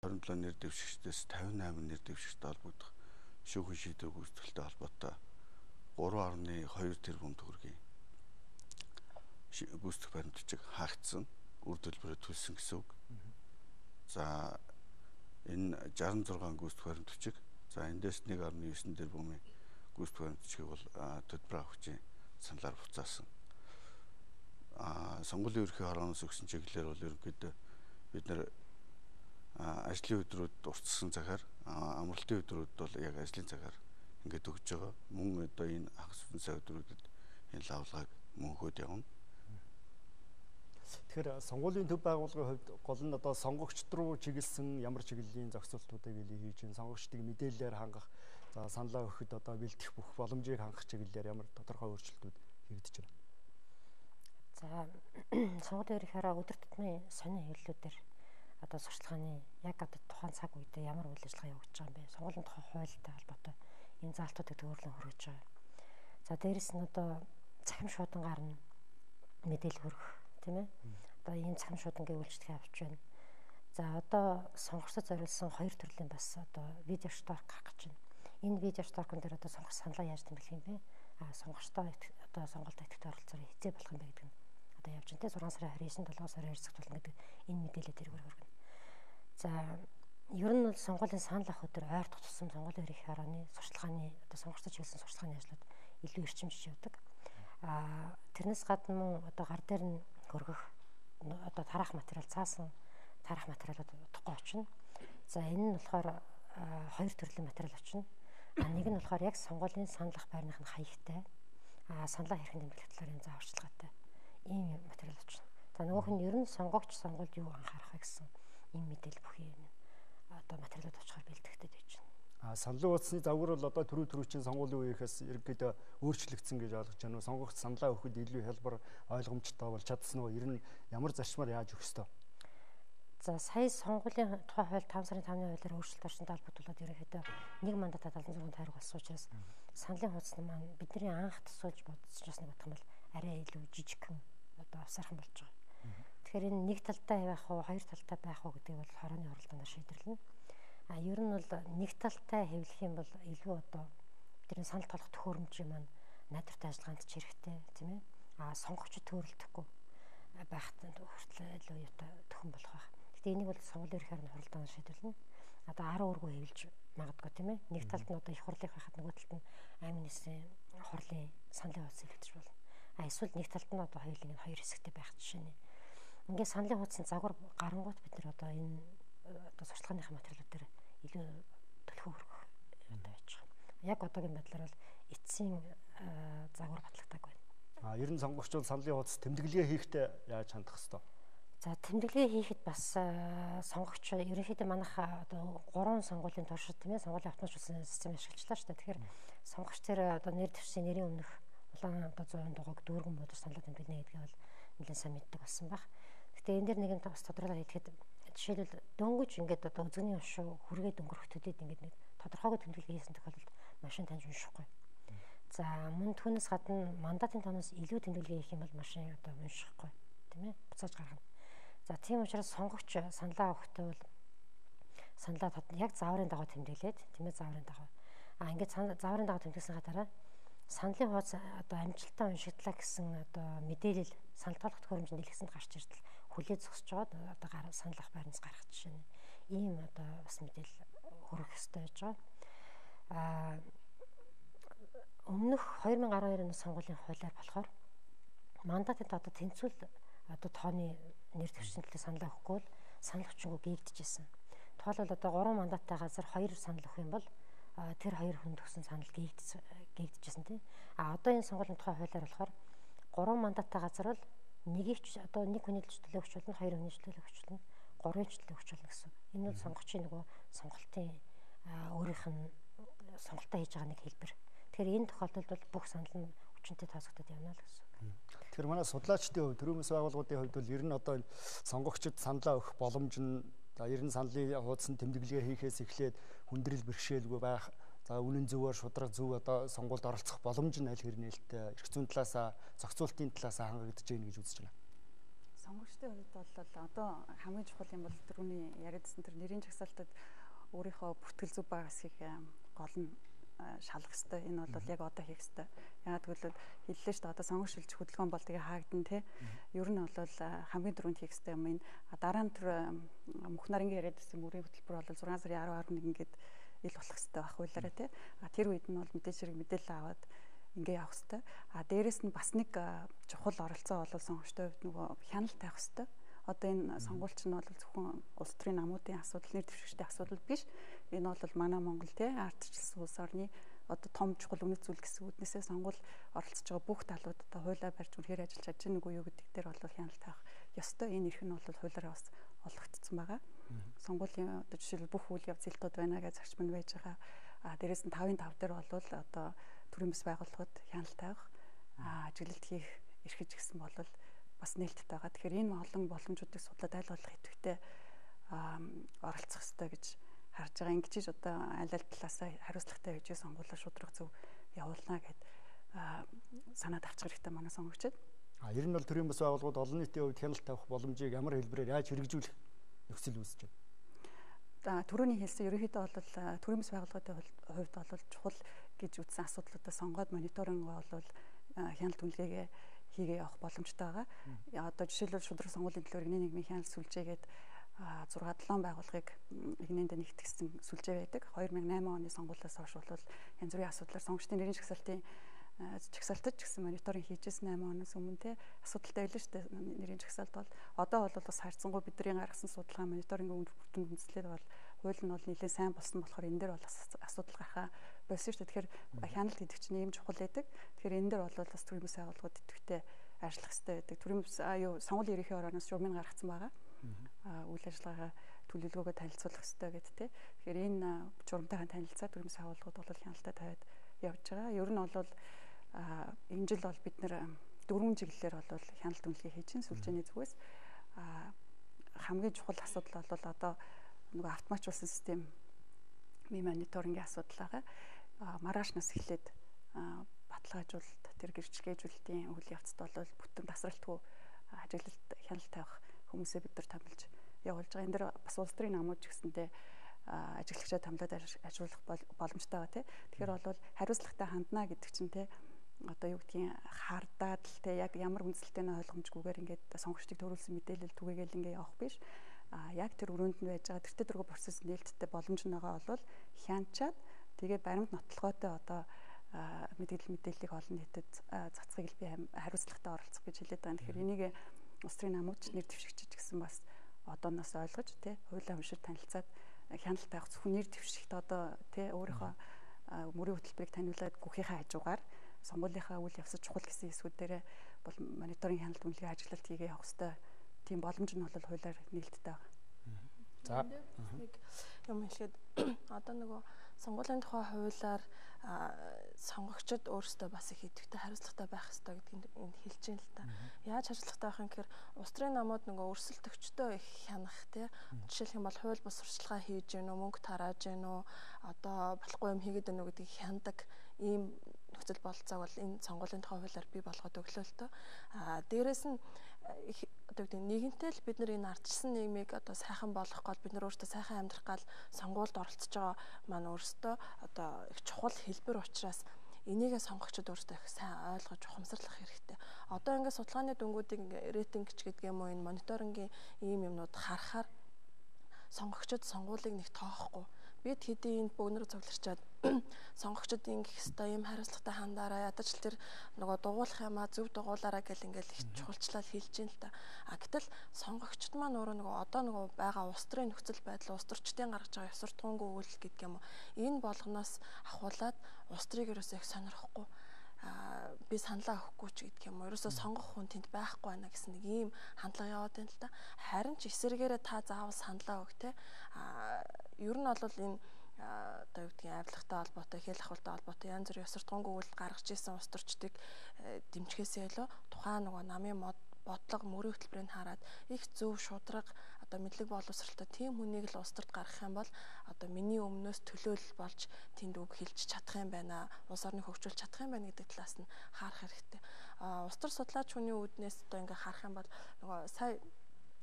27 нэр дэвшигчдээс 58 нэр дэвшигчтэй холбогдох шүүхийн шийдвэр гүйцэтгэлтэй холбоотой 3.2 тэрбум төгрөгийн гүйцэтгэх баримтчиг хаагдсан, үр төлбөрөөр төлсөн гэсэн үг. За энэ 66 гүйцэтгэх баримтчиг, за эндээс 1.9 тэрбумын гүйцэтгэх баримтчгийг бол төлбөр авахчийн саналаар буцаасан. Сонгуулийн ерөнхий хорооноос өгсөн чиглэлээр бол ерөнхийдөө бид нэр ажлын өдрүүд дурдсан цагаар, амралтын өдрүүд бол яг ажлын цагаар ингээд өгж байгаа. Мөн одоо энэ хагас үн өдрүүдэд энэ лавлагыг мөнхөд явна. Тэгэхээр сонгуулийн төв байгууллагын хувьд гол нь одоо сонгогчд руу чиглэсэн ямар чиглэлийн зохицуултуудыг хийж чинь сонгогчдыг мэдээлэлээр хангах, за саналаа өгөхөд одоо бэлтгэх бүх боломжийг хангах чиглэлээр ямар тодорхой өөрчлөлтүүд хийгдэж байна. За сонгуулийн ерөнхий хороо өдөр тутмын сонин хэвлэлүүдээр одоо сурчлагын яг одоо тухайн цаг үедээ ямар үйл ажиллагаа явагдаж байгаа юм бэ? Сонгуулийн тухай хуультай холбоотой энэ заалтуудыг төвөрлөн хүргэж байгаа. За дээрэс нь одоо цахим шуудангаар нь мэдээлэл хүргэх, тийм ээ. Одоо ийм цахим шуудангийн үйлчлэгээ авч байна. За одоо сонгогчдод зориулсан хоёр төрлийн бас одоо видео шторк гарах гэж байна. Энэ видео шторкон дээр одоо сонгогч саналаа яаж тэмдэглэх юм бэ? Сонгогчдоо одоо сонголтод идэвхтэй оролцоороо хязээ болох юм бэ гэдэг нь одоо явж байна. 6 сарын 29-нд 7 сарын 2-р цагт болно гэдэг энэ мэдээлэл тэргээр хүргэнэ. За ер нь бол сонгуулийн санал авах өдөр ойртох тусам сонгуулийн ерөнхий хорооны сурчлагын одоо сонгогчдод чиглэсэн сурчлагын ажлууд илүү эрчимжиж явдаг. Тэрнээс гадна одоо гар дээр нь хөргөх одоо тарах материал, цаасан тарах материалууд утгагүй очино. За энэ нь болохоор хоёр төрлийн материал очино. Нэг нь болохоор яг сонгуулийн санал авах байрных нь хаягтай, саналаа хэрхэн тэмдэглэх талаар энэ зааварчилгаатай ийм материал очино. За нөгөөх нь ер нь сонгогч сонгуульд юу анхаарах вэ гэсэн ийм мэдээлэл бүхий юм одоо материалууд очихоор бэлтгэгдэж байж байна. Саналын хуудасны загвар бол одоо төрүүчийн сонгуулийн үеийнхээс ерөнхийдөө өөрчлөгдсөн гэж ойлгож байна уу? Сонгогч саналаа өгөхөд илүү хялбар ойлгомжтой болж чадсан уу? Ер нь ямар зарчмаар яаж өгөх ёстой? За сая сонгуулийн тухай хууль 5 сарын 5-ны хуулиар өөрчлөлт орчинд албадуулаад ерөнхийдөө нэг мандатад 700 тойрог болсон учраас саналын хуудасны маань бидний анх тусуулж бодсоос нэг бодох юм бол арай илүү жижигхэн одоо авсархан болж байгаа. Тэгэхээр энэ нэг талтай байх уу, хоёр талтай байх уу гэдэг бол хорооны оролдооноор шийдэрлэнэ. Ер нь бол нэг талтай хэвлэх юм бол илүү одоо бидний санал толгох төхөөрөмжийн маань найдвартай ажиллагаанд ч хэрэгтэй, тийм ээ. Сонгогчд төрөлдөхгүй байхад хүртэл илүү юутай төхөн болох байх. Гэтэ энийг бол сонгуулийн ерөнхий хорооны оролдооноор шийдэрлэнэ. Одоо 10 өргөө хэвлэж магадгүй, тийм ээ. Нэг талд нь одоо их хурлыг байхад нөгөө талд нь аймаг нийслэлийн хурлын саналын хуудас хэвлэж болно. Эсвэл нэг талд нь одоо хоёулын хоёр хэсэгтэй байх жишээ нь. Ингээд саналын хуудасны загвар гарангуут бид нар одоо энэ одоо сурчлагынхаа материалууд дээр илүү төлхөө хөргөх одоо байж байгаа. Яг одоогийн байдлаар бол эцсийн загвар батлагдаг байна. Ер нь сонгогчдод саналын хуудас тэмдэглэгээ хийхдээ яаж хандах хэвээр? За тэмдэглэгээ хийхэд бас сонгогч ерөнхийдөө манайх одоо 3 сонгуулийн туршид, тийм ээ, сонгуулийн автоматжуулсан систем ашиглажлаа шүү дээ. Тэгэхээр сонгогч тэр одоо нэр дэвшсэн нэрийн өмнөх улаан одоо 100 дугааг дүүргэн бодож саналаа тэмдэглэнэ гэдгийг бол нэлээд сайн мэддэг болсон баг. Гэтэ энэ дэр нэгэн бас тодорхойлол хийхэд жишээлбэл дөнгөж ингээд одоо үзэгний уншуу хүргээд өнгөрөх төдийд ингээд нэг тодорхойгүй тэмдэглэл хийсэн тохиолдолд машин таньж уншихгүй. За мөн түүнээс гадна мандатын тооноос илүү тэмдэглэл хийх юм бол машин одоо уншихгүй, тийм ээ, буцааж гаргана. За тийм учраас сонгогч саналаа өгөхдөө бол саналаа яг зааврын дагуу тэмдэглээд, тийм ээ, зааврын дагуу. Ингээд зааврын дагуу тэмдэглэсний дараа саналын хуудас одоо амжилттай уншигдлаа гэсэн одоо мэдээлэл санал толгох төхөөрөмжөнд дэлгэсэнд гарч иртэл хүлээж зогсож байгаа одоо санал авах байрнаас гарах жишээ нь ийм одоо бас мэдээлэл хүргэх ёстой байж байгаа. Өмнөх 2012 оны сонгуулийн хуулиар болохоор мандатад одоо тэнцвэл одоо тооны нэр дэвшсэн төлөө санал өгөхгүй бол санал хүчингү гээгдэжсэн. Тухайлбал одоо 3 мандаттай газар 2 санал өгөх юм бол тэр 2 хүнд өгсөн санал гээгдэжсэн тийм. Одоо энэ сонгуулийн тухай хуулиар болохоор 3 мандаттай газар бол нэгийг одоо нэг хүний төлөө өгч болно, 2 хүний төлөө өгч болно, 3-ын төлөө өгч болно гэсэн. Энэ бол сонгогчийн нөгөө сонголтын өөрийнх нь сонголтоо хийж байгаа нэг хэлбэр. Тэгэхээр энэ тохиолдолд бол бүх санал нь хүчинтэй тооцогдоод явна л гэсэн. Тэгэхээр манай судлаачдын хувьд, төрөөмс байгууллагуудын хувьд бол ер нь одоо сонгогчид саналаа өгөх боломж нь ер нь саналын хуудасны тэмдэглэгээ хийхээс эхлээд хүндрэл бэрхшээлгүй байх, за үнэн зөвөөр шударга зөв одоо сонгуульд оролцох боломж нь аль хэрнээлтэй эрх зүйн талаасаа, зохицуултын талаасаа хангагдаж байна гэж үзэж байна. сонгогчдын хувьд бол одоо хамгийн чухал юм бол түрүүний яриадсан тэр нэрийн жагсаалтад өөрийнхөө бүртгэл зүв байгаа хэсгийг гол нь шалгах хэрэгтэй. Энэ бол яг одоо хийх хэрэгтэй. Яагаад гэвэл хэллээ шүү дээ. Одоо сонгогч шилж хөдөлгөөн бол тэгээ хаагдана тий. Ер нь бол хамгийн түрүүнд хийх хэрэгтэй юм. Энэ дараа нь тэр мөнх нарынгийн яриадсан мөрийн хөтөлбөр бол 6 сарын 10-11 ингээд ил болох хэрэгтэй байх хуулиараа тий. Тэр үед нь бол мэдээж хэрэг мэдээлэл аваад ингээ явах хэрэгтэй. Дээрэс нь бас нэг чухал оролцоо бол сонгогчтой хувьд нөгөө хяналт тавих хэрэгтэй. Одоо энэ сонгуульч нь бол зөвхөн улс төрийн намуудын асуудал, нэр дэвшигчдийн асуудал биш. Энэ бол манай Монгол тий ардчилсан улс орны одоо том чухал үнэт зүйл гэсэн үднээсээ сонгуул оролцож байгаа бүх талууд одоо хуулиа барьж үнэхээр ажиллаж чадж байгаа үгүй юу гэдэг дээр бол хяналт тавих ёстой. Энэ эрх нь бол хуулиараа бас олгогдсон байгаа. Сонгуулийн одоо жишээлбэл бүх үйл явц зэлтүүд байна гэж зарчим нь байж байгаа. Дээрээс нь 5-5 дээр бол одоо төрийн бас байгууллагууд хяналт тавих, ажиглалт хийх эрхэж гисэн бол бас нээлттэй байгаа. Тэгэхээр энэ олон боломжуудыг судлаад аль болох идэвхтэй оролцох хэрэгтэй гэж харж байгаа. Ингэж одоо аль талаасаа хариуцлагатай байж сонгуулаа шудрах зөв явуулна гэд санаад авчих хэрэгтэй манай сонгогчид. Ер нь бол төрийн бас байгууллагууд олон нийтийн хувьд хяналт тавих боломжийг ямар хэлбэрээр яаж хэрэгжүүлэх нөхцөл үүсэж байна. Түрүүний хэлсэн ерөнхийдөө бол төрийн бас байгууллагуудын хувьд бол чухал гэж үзсэн асуудлуудаа сонгоод мониторинг бол хяналт үнэлгээгээ хийгээ явах боломжтой байгаа. Одоо жишээлбэл шудраг сонгуулийн төлөөр игний нийгмийн хяналт сүлжээгээд 6-7 байгууллагыг игнэнд нэгтгэсэн сүлжээ байдаг. 2008 оны сонгуулиас хойш бол янз бүрийн асуудлаар сонгогчдын нэрийн жагсаалтад ч гэсэн мониторинг хийжсэн 8 оноос өмнө те асуудалтай байлаа шүү дээ. Нэрийн жагсаалт бол одоо бол бас харьцангуй бидний гаргасан судалгаа мониторингийн үр дүнд үндэслээд бол хууль нь бол нэлээд сайн болсон болохоор энэ дээр бол асуудал гарахаа болсон шүү дээ. Тэгэхээр хяналт гэдэг чинь ийм чухал байдаг. Тэгэхээр энэ дээр бол бас төрийн бас байгууллагууд идэвхтэй ажиллах хэрэгтэй байдаг. Төрийн бас сонгуулийн ерөнхий орооноос шугамыг гаргацсан байгаа. Үйл ажиллагаагаа төлөвлөгөөгөө танилцуулах хэрэгтэй гэдэг те. Тэгэхээр энэ журамтайхан танилцаа төрийн бас байгууллагууд бол хяналтаа тавиад явж байгаа. Ер нь бол энэ жил бол бид нэр 4 чиглэлээр бол хяналт үнэлгээ хийж чинь сүлжээний зүгээс хамгийн чухал асуудал бол одоо нөгөө автоматжуулсан систем мониторингийн асуудал байгаа. Маргаашнаас эхлээд баталгаажуулалт тэр гэрчлэгээжүүлэлтийн үйл явцад бол бүтэн тасралтгүй ажиглалт хяналт тавих хүмүүсээ бид нар томилж явуулж байгаа. Энэ дэр бас улс төрийн намууд ч гэсэндээ ажиглагчаа томлоод ажиллах боломжтой байгаа тий. Тэгэхээр бол хариуцлагатай хандна гэдэг чинь тий одоо юу гэдгийг хардаад л тий яг ямар үндэслэлтэйнээ ойлгомжгүйгээр ингээд сонгогчдыг төрүүлсэн мэдээлэл түгээгээл ингээд явах биш. Яг тэр өрөөнд нь байж байгаа тэртээ дөрвөн процесс нээлттэй боломж нь байгаа бол хянчаад тэгээ баримт нотлохоотой одоо мэдээллийг олон нийтэд цацхыг л би хариуцлагатай оролцох гэж хэлээд байгаа. Тэгэхээр энийг улс төрийн намууд нэр дэвшигчид гэсэн бас одооноос ойлгож тий хуулиа уншиж танилцаад хяналт тавих зөвхөн нэр дэвшигт одоо тий өөрийнхөө мөрийн хөтөлбөрийг таниулаад гүхийнхаа хажуугаар сонгуулийнхаа үйл явцад чухал гэсэн хэсгүүдээр бол мониторинг хяналт үнэлгээ ажиглалт хийгээ явах хэрэгтэй. Тийм боломж нь бол хуулиар нээлттэй байгаа. За нэг юм хэлэхэд одоо нөгөө сонгуулийн тухай хуулиар сонгогчид өөрсдөө бас их идэвхтэй хариуцлагатай байх хэрэгтэй гэдгийг энд хэлж байна л та. Яаж хариуцлагатай байх юм гэхээр улс төрийн намууд нөгөө өрсөлдөгчдөө их хянах тий. Жишээлх юм бол хууль бус сурчлагаа хийж гэнэ үү, мөнгө тарааж гэнэ үү, одоо болохгүй юм хийгээд гэнэ үү гэдгийг хяндаг ийм нөхцөл бололцоог бол энэ сонгуулийн тухай хуулиар бий болгоод өглөө л тоо. Дээрээс нь одоо гэдэг нэгэнтэй л бид нар энэ ардчилсан нийгмийг одоо сайхан болгох гол бид нар өөрсдөө сайхан амьдрах гал сонгуульд оролцож байгаа маань өөрсдөө одоо их чухал хэлбэр учраас энийгээ сонгогчдод өөрсдөө их сайн ойлгож ухамсарлах хэрэгтэй. Одоо ингээд судалгааны дүнгуудыг рейтинг ч гэдэг юм уу энэ мониторингийн ийм юмнууд харахаар сонгогчдод сонгуулийг нэг тоохгүй. Бид хэдийн энд бөгнөр цугларчаад сонгогчдод ингэх хэвээр юм хариуцлагатай хандаараа ядаж л тэр нөгөө дугуулах юмаа зөв дугуулаараа гэл ингээл их чухалчлал хэлж ийн л та. Гэтэл сонгогчд маань өөрөө нөгөө одоо нөгөө байгаа улс төрийн нөхцөл байдал улс төрчдийн гаргаж байгаа ёс суртахуунгүй үйлдэл гэдэг юм уу. Энэ болгоноос ахуулаад улс төрийг ерөөсөө их сонирхгүй би саналаа өгөхгүй ч гэдэг юм уу. Ерөөсөө сонгох хүн тэнд байхгүй байна гэсэн нэг ийм хандлага яваад байна л та. Харин ч эсэргээрээ та заавал саналаа өг те. Ер нь бол энэ одоо юу гэдгийг авилгатай холбоотой, хэл ахуйтай холбоотой янз бүрийн ёс суртахуунгүй үйлдэл гаргаж ирсэн улс төрчдийг дэмжихээсээ илүү тухайн нөгөө намын бодлого мөрийн хөтөлбөрийг хараад их зөв шудраг одоо мэдлэг боловсралтай тийм хүнийг л улс төрд гаргах юм бол одоо миний өмнөөс төлөөлөл болж тэнд үг хэлж чадах юм байна, улс орныг хөгжүүлж чадах юм байна гэдэг талаас нь харах хэрэгтэй. улс төр судлаач хүний үүднээс одоо ингээ харах юм бол нөгөө сая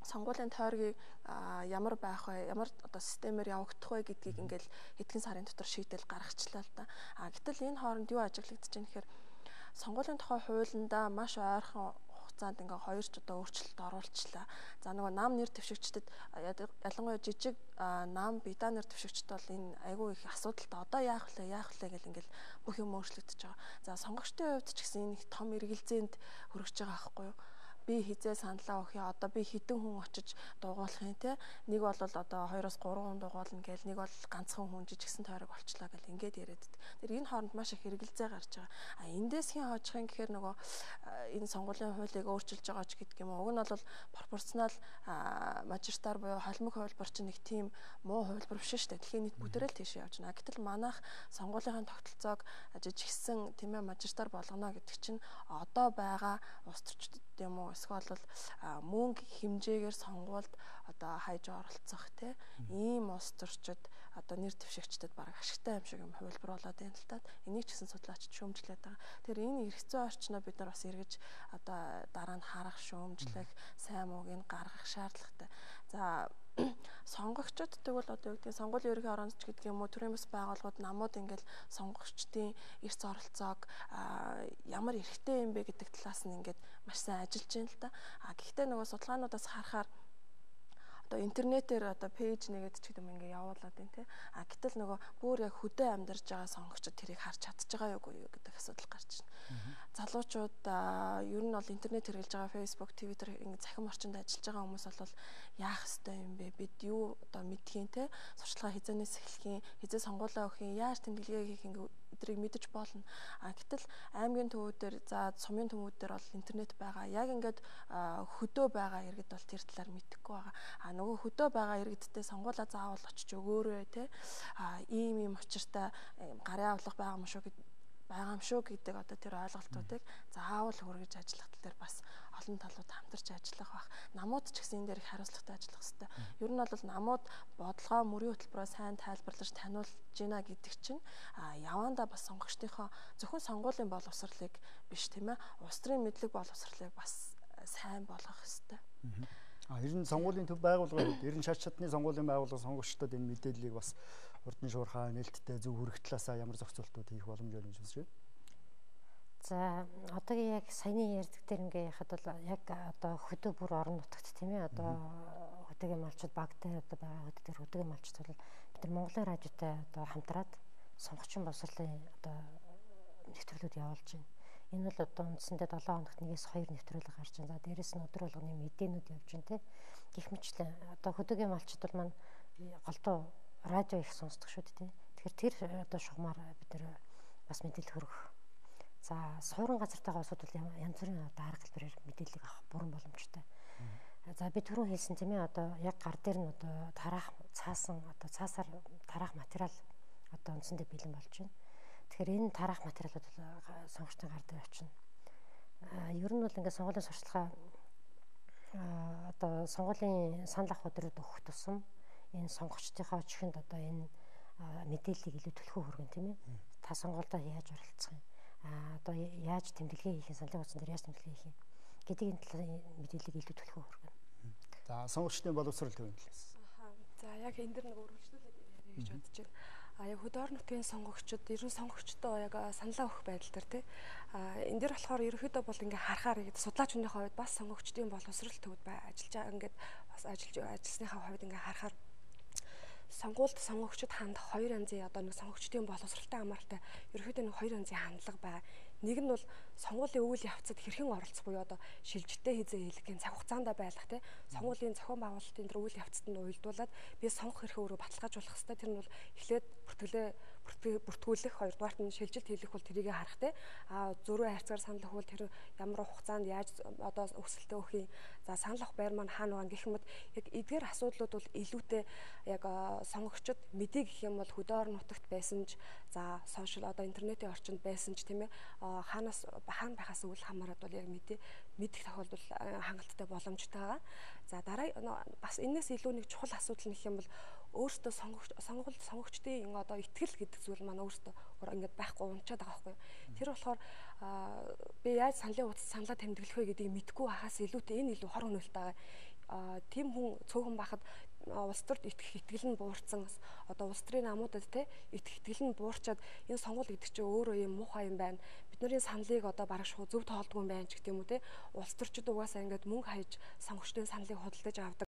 сонгуулийн тойргийг ямар байх вэ, ямар одоо системээр явагдах вэ гэдгийг ингээл хэдхэн сарын дотор шийдэл гаргачлаа л да. Гэтэл энэ хооронд юу ажиглагдаж байна гэхээр сонгуулийн тухай хуулиндаа маш ойрхон хугацаанд ингээ хоёр ч одоо өөрчлөлт оруулчлаа. За нөгөө нам нэр дэвшигчдэд ялангуяа жижиг нам беда нэр дэвшигчд бол энэ айгүй их асуудалтай. Одоо яах вэ гэл ингээл бүх юм өөрчлөгдөж байгаа. За сонгогчдын хувьд ч гэсэн энэ том эргэлзээнд хүрэж байгаа байхгүй юу? Би хизээ саналаа өгье. Одоо би хэдэн хүн очиж дуугуулах юм те. Нэг бол одоо 2-3 хүн дуугуулна гээл, нэг бол ганцхан хүн жижигсэн тойрог болчлаа гэл ингээд яриад. Тэр энэ хооронд маш их хэрэгэлзээ гарч байгаа. Эндээс хин хожих юм гэхээр нөгөө энэ сонгуулийн хуулийг өөрчилж байгаа ч гэдэг юм уу. Уг нь бол пропорционал мажоритар буюу холимог хувилбар чинь нэг тийм муу хувилбар биш шүү дээ. Дэлхийн нийт бүдэрэл тийш явж байна. Гэтэл манайх сонгуулийн тогтолцоог жижигсэн тийм ээ мажоритар болгоно гэдэг чинь одоо байгаа улс төрчид юм уу эсвэл бол мөнгө хэмжээгээр сонгуульд одоо хайж оролцох тийм ийм улс төрчид одоо нэр дэвшигчдэд бараг ашигтай юм шиг юм хувилбар болоод байна л та. Энийг ч гэсэн судлаачид шүүмжлээд байгаа. Тэгэхээр энэ эргэцэн орчноо бид нар бас эргэж одоо дараа нь харах, шүүмжлэх, сайн муугийг гаргах шаардлагатай. За сонгогчдод тэгвэл одоо юу гэдэг сонгуулийн ерөнхий оронд ч гэдэг юм уу төрийн бас байгууллагууд намууд ингээл сонгогчдын эрс оролцоог ямар эрхтэй юм бэ гэдэг талаас нь ингээд маш сайн ажиллаж байна л да. Гэхдээ нөгөө судалгаануудаас харахаар одоо интернетээр одоо пэйж нэгэд ч гэдэг юм ингээ явуулаад байна те. Гэтэл нөгөө бүр яг хөдөө амьдарч байгаа сонгогчдод тэрийг харж чадж байгаа юу гэдэг асуудал гарч байна. Залуучууд ер нь бол интернет хэрэглэж байгаа Facebook, Twitter ингээ захин орчинд ажиллаж байгаа хүмүүс бол яах ёстой юм бэ? Бид юу одоо мэдхийн те. Сурчлагаа хизээнээс эхлэхийн, хизээ сонгуулаа өгөхийн, яаж тэмдэглэгээ хийх ингээ эдрийг мэдэж болно. Гэтэл аймгийн төвүүдээр за сумын төвүүдээр бол интернет байгаа. Яг ингээд хөдөө байгаа иргэд бол тэр талаар мэдэхгүй байгаа. Нөгөө хөдөө байгаа иргэдтэй сонгуулаа заавал очиж өгөөрэй те. Ийм учиртай гарын авлага байгаа юм шүү гэдэг одоо тэр ойлголтуудыг заавал хүргэж ажиллах тал дээр бас олон талууд хамтарч ажиллах бах. Намууд ч гэсэн энэ дээр их хариуцлагатай ажиллах хэрэгтэй. Ер нь бол намууд бодлогоо мөрийн хөтөлбөрөөр сайн тайлбарлаж таниулж гинэ гэдэг чинь явандаа бас сонгогчдынхоо зөвхөн сонгуулийн боловсролыг биш тийм ээ. Улс төрийн мэдлэг боловсролыг бас сайн болгох хэрэгтэй. Ер нь сонгуулийн төв байгууллагууд, ер нь шат шатны сонгуулийн байгууллага сонгогчдод энэ мэдээллийг бас урдны шуурхай нээлттэй зөв хүрэх талаасаа ямар зохицуултууд хийх боломжтой гэж үзэж байна. За одоогийн яг саяны ярьдаг дээр ингээ яхад бол яг одоо хөдөө бүр орон нутагт тийм ээ одоо хөдөөгийн малчууд баг дээр одоо байгаа хөдөөгийн малчууд бол бид нар Монголын радиотой одоо хамтраад сонгогчийн боловсролын одоо нэвтрүүлүүд явуулж байна. Энэ бол одоо үндсэндээ 7 хоногт нэгээс 2 нэвтрүүлэг гарч байна. За дээрэс нь өдөр болгоны мэдээнүүд явж байна те. Гэх мэтлэн одоо хөдөөгийн малчид бол маань голдуу радио их сонсдог шүү дээ те. Тэгэхээр тэр одоо шугамар бид нар бас мэдээлэл хөргөх. За суурин газартайгаа улсууд бол янз бүрийн одоо арга хэлбэрээр мэдээлэл авах бүрэн боломжтой. За би түрүү хэлсэн тийм ээ одоо яг гар дээр нь одоо тараах цаасан одоо цаасаар тараах материал одоо үндсэндээ бэлэн болж байна. Тэгэхээр энэ тараах материалууд сонгогчдын гар дээр очино. Ер нь бол ингээд сонгуулийн сурталчилгаа одоо сонгуулийн санал авах өдрөд өгөх тусам энэ сонгогчдынхаа чихэнд одоо энэ мэдээллийг илүү төлхөө хүргэн тийм ээ. Та сонгуульдаа яаж оролцох юм? Одоо яаж тэмдэглэгээ хийх юм, саналын утсан дээр яаж тэмдэглэгээ хийх юм гэдэг энэ талын мэдээллийг илүү төлхөө хүргэн. За сонгогчдын боловсрол төвийн талаас. За яг энэ дэр нэг өргөжлүүлээд яриа гэж бодож байна. Яг хөдөө орон нутгийн сонгогчдод ерөн сонгогчдоо яг саналаа өгөх байдал дээр тий. Энэ дэр болохоор ерөнхийдөө бол ингээ харахаар ингээд судлаач хүний хувьд бас сонгогчдын боловсрол төвд ажиллаж байгаа ингээд бас ажилласныхаа хувьд ингээ харахаар сонгуульд сонгогчдод хандах хоёр янзын одоо нэг сонгогчдын боловсролтой хамааралтай ерөнхийдөө нэг хоёр янзын хандлага байгаа. Нэг нь бол сонгуулийн үйл явцад хэрхэн оролцох буюу одоо шилжилттэй хизээ хийлгэх цаг хугацаанд байлгах тий. Сонгуулийн зохион байгуулалтын дээр үйл явцад нь уялдуулаад би сонгох хэрэг өөрөө баталгаажуулах хэрэгтэй. Тэр нь бол эхлээд бүртгүүлэх, хоёрдугаарт нь шилжилт хийлгэх бол тэрийг харах тий. Зөрүү хайрцгаар санал өгвөл тэр ямар хугацаанд яаж одоо өсөлтөө өгөх юм. За санал авах байр маань хаана байгаа гэх юм бол яг эдгээр асуудлууд бол илүүтэй яг сонгогчдод мэдээ гэх юм бол хөдөө орон нутагт байсан ч за сошиал одоо интернетийн орчинд байсан ч тийм ээ хаана байхаас үл хамааран бол яг мэдэх тохиолдол хангалттай боломжтой байгаа. За дараа бас энэс илүү нэг чухал асуудал нэх юм бол өөртөө сонгогчдын одоо итгэл гэдэг зүйл маань өөртөө ингээд байхгүй унчаад байгаа байхгүй. Тэр болохоор би яаж саналаа тэмдэглэх вэ гэдгийг мэдэхгүй хахаас илүүтэй энэ илүү хор хөнөөлт байгаа. Тийм хүн цөөхөн байхад улс төрд итгэх итгэл нь буурсан, одоо улс төрийн намуудад те итгэл нь буурчаад энэ сонгуул гэдэг чинь өөрөө юм муухай юм байна. Бидний саналыг одоо бараг зөв тоолдгүй юм байна ч гэдэг юм уу те. Улс төрчид угаасаа ингээд мөнгө хаяж сонгогчдын саналыг худалдаж авдаг.